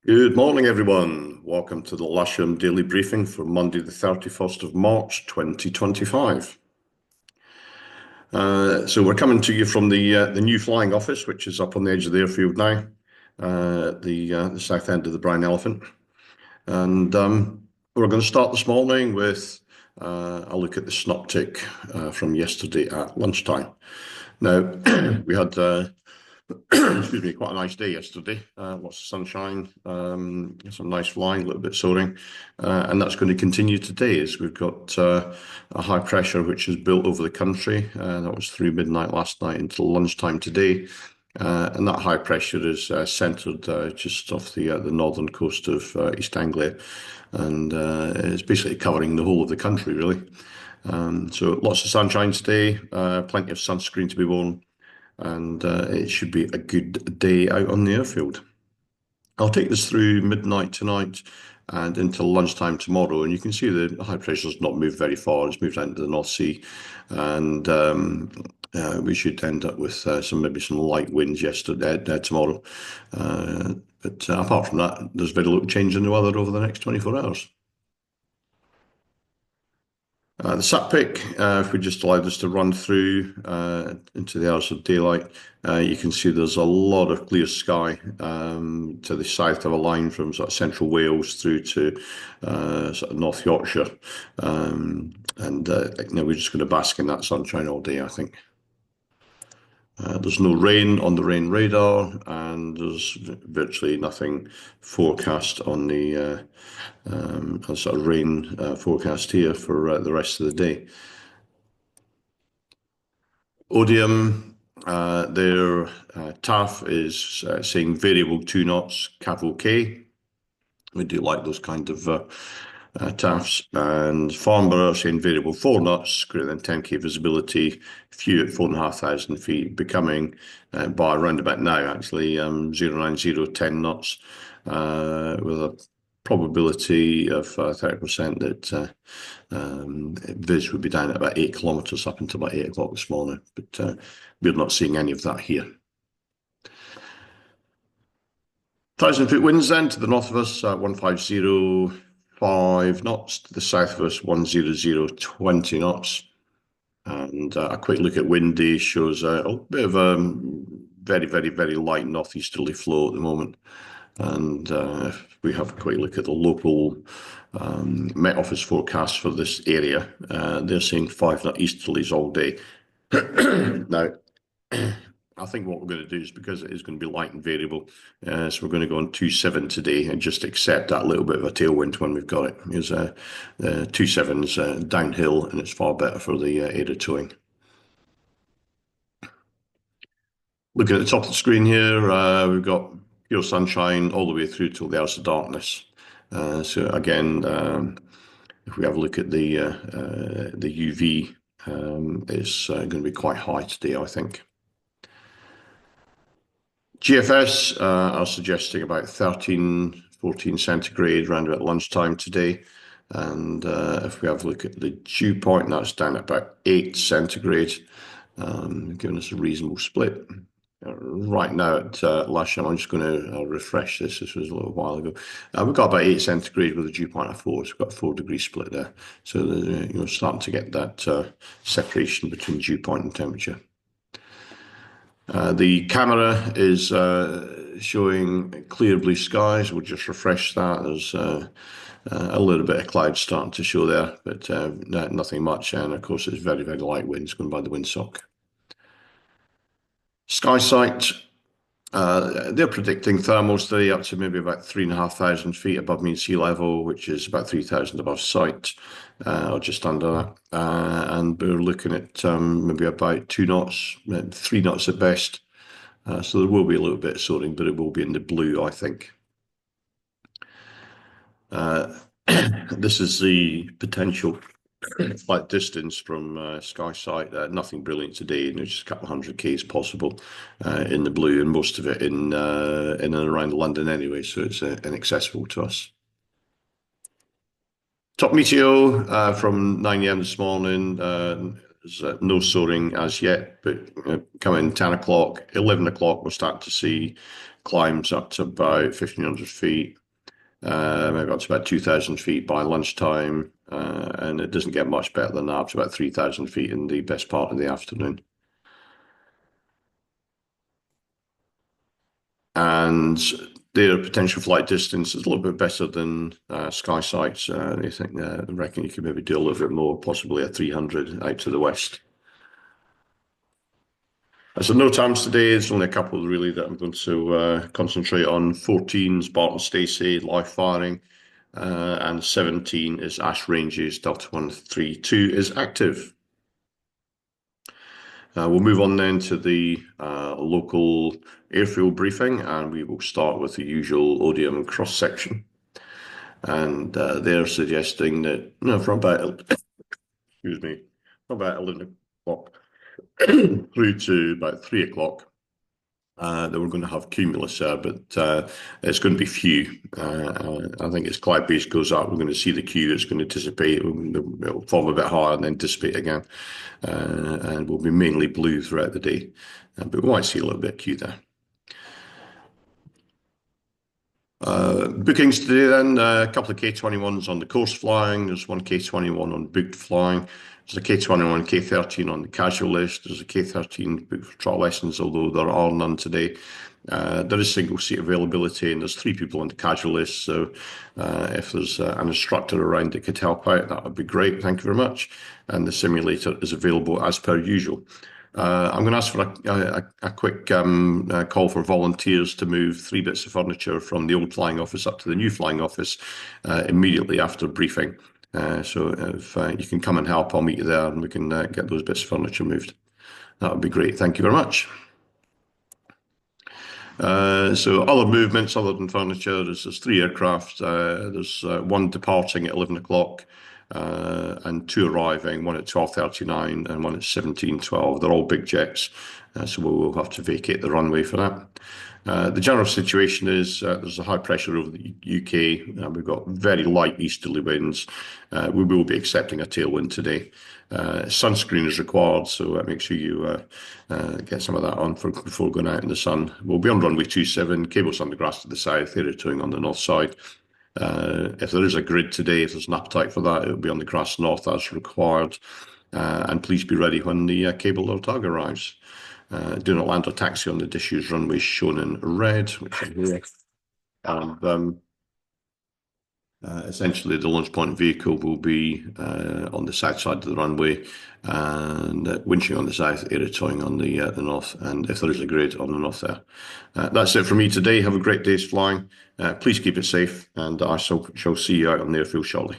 Good morning, everyone. Welcome to the Lasham Daily Briefing for Monday, the 31st of March, 2025. So we're coming to you from the new flying office, which is up on the edge of the airfield now, at the south end of the Brown Elephant. And we're going to start this morning with a look at the synoptic from yesterday at lunchtime. Now, we had excuse me, quite a nice day yesterday. Lots of sunshine, some nice flying, a little bit soaring, and that's going to continue today as we've got a high pressure which is built over the country. That was through midnight last night until lunchtime today. And that high pressure is centred just off the northern coast of East Anglia, and it's basically covering the whole of the country, really. So lots of sunshine today, plenty of sunscreen to be worn, and it should be a good day out on the airfield. I'll take this through midnight tonight and until lunchtime tomorrow, and you can see the high pressure's not moved very far. It's moved out into the North Sea, and we should end up with maybe some light winds tomorrow. But apart from that, there's very little change in the weather over the next 24 hours. The sat pic, if we just allow this to run through into the hours of daylight, you can see there's a lot of clear sky to the south of a line from sort of central Wales through to sort of North Yorkshire. And we're just going to bask in that sunshine all day, I think. There's no rain on the rain radar, and there's virtually nothing forecast on the sort of rain forecast here for the rest of the day. Odium, their TAF is saying variable 2 knots, cav OK. We do like those kind of TAFs. And Farnborough saying variable 4 knots, greater than 10k visibility, few at 4,500 feet, becoming by around about now actually 090, 10 knots, with a probability of 30% that Viz would be down at about 8 kilometres up until about 8 o'clock this morning, but we're not seeing any of that here. 1,000-foot winds then to the north of us, 150.5 knots, to the south of us, 100.20 knots. And a quick look at wind day shows a bit of a very, very, very light northeasterly flow at the moment. And if we have a quick look at the local Met Office forecast for this area, they're saying 5 knot easterlies all day. Now, I think what we're going to do is, because it is going to be light and variable, so we're going to go on 2.7 today and just accept that little bit of a tailwind when we've got it. Because 2.7's downhill and it's far better for the area towing. Looking at the top of the screen here, we've got pure sunshine all the way through till the hours of darkness. So again, if we have a look at the UV, it's going to be quite high today, I think. GFS are suggesting about 13, 14 centigrade around about lunchtime today. And if we have a look at the dew point, that's down at about 8 centigrade, giving us a reasonable split. Right now at Lasham, I'm just going to refresh this. This was a little while ago. We've got about 8 centigrade with a dew point of 4. So we've got a 4-degree split there. So you're starting to get that separation between dew point and temperature. The camera is showing clear blue skies. We'll just refresh that. There's a little bit of clouds starting to show there, but nothing much. And of course, it's very, very light winds going by the windsock. SkySight, they're predicting thermals today up to maybe about 3,500 feet above mean sea level, which is about 3,000 above sight, or just under that. And we're looking at maybe about 2 knots, 3 knots at best. So there will be a little bit of soaring, but it will be in the blue, I think. This is the potential flight distance from SkySight. Nothing brilliant today, just a couple of 100 k's possible in the blue, and most of it in and around London anyway, so it's inaccessible to us. Top meteo from 9 a.m. this morning. There's no soaring as yet, but coming 10 o'clock, 11 o'clock, we'll start to see climbs up to about 1,500 feet. maybe up to about 2,000 feet by lunchtime, and it doesn't get much better than that, up to about 3,000 feet in the best part of the afternoon. And their potential flight distance is a little bit better than Sky Sites. They think they reckon you could maybe do a little bit more, possibly a 300 out to the west. So no times today. There's only a couple really that I'm going to concentrate on. 14 is Barton Stacey live firing, and 17 is Ash Ranges Delta 132 is active. We'll move on then to the local airfield briefing, and we will start with the usual Odium cross section. And they're suggesting that from about excuse me, from about 11 o'clock through to about 3 o'clock. That we're going to have cumulus there, but it's going to be few. I think as cloud base goes up, we're going to see the queue. It's going to dissipate. It'll form a bit higher and then dissipate again, and will be mainly blue throughout the day. But we might see a little bit of queue there. Bookings today then, a couple of K21s on the course flying. There's one K21 on booked flying. There's a K21, K13 on the casual list. There's a K13 booked for trial lessons, although there are none today. There is single seat availability, and there's 3 people on the casual list. So if there's an instructor around that could help out, that would be great. Thank you very much. And the simulator is available as per usual. I'm going to ask for a quick call for volunteers to move 3 bits of furniture from the old flying office up to the new flying office immediately after briefing. So if you can come and help, I'll meet you there and we can get those bits of furniture moved. That would be great. Thank you very much. So other movements other than furniture, there's 3 aircraft. There's 1 departing at 11 o'clock. And 2 arriving, 1 at 12:39 and 1 at 17:12. They're all big jets, so we'll have to vacate the runway for that. The general situation is there's a high pressure over the UK. We've got very light easterly winds. We will be accepting a tailwind today. Sunscreen is required, so make sure you get some of that on before going out in the sun. We'll be on runway 27, cables on the grass to the south, area towing on the north side. If there is a grid today, if there's an appetite for that, it'll be on the grass north as required. And please be ready when the cable or tug arrives. Do not land or taxi on the disused runway shown in red, which is here. And essentially the launch point vehicle will be on the south side of the runway and winching on the south, area towing on the north, and if there is a grid on the north there. That's it for me today. Have a great day's flying. Please keep it safe, and I shall see you out on the airfield shortly.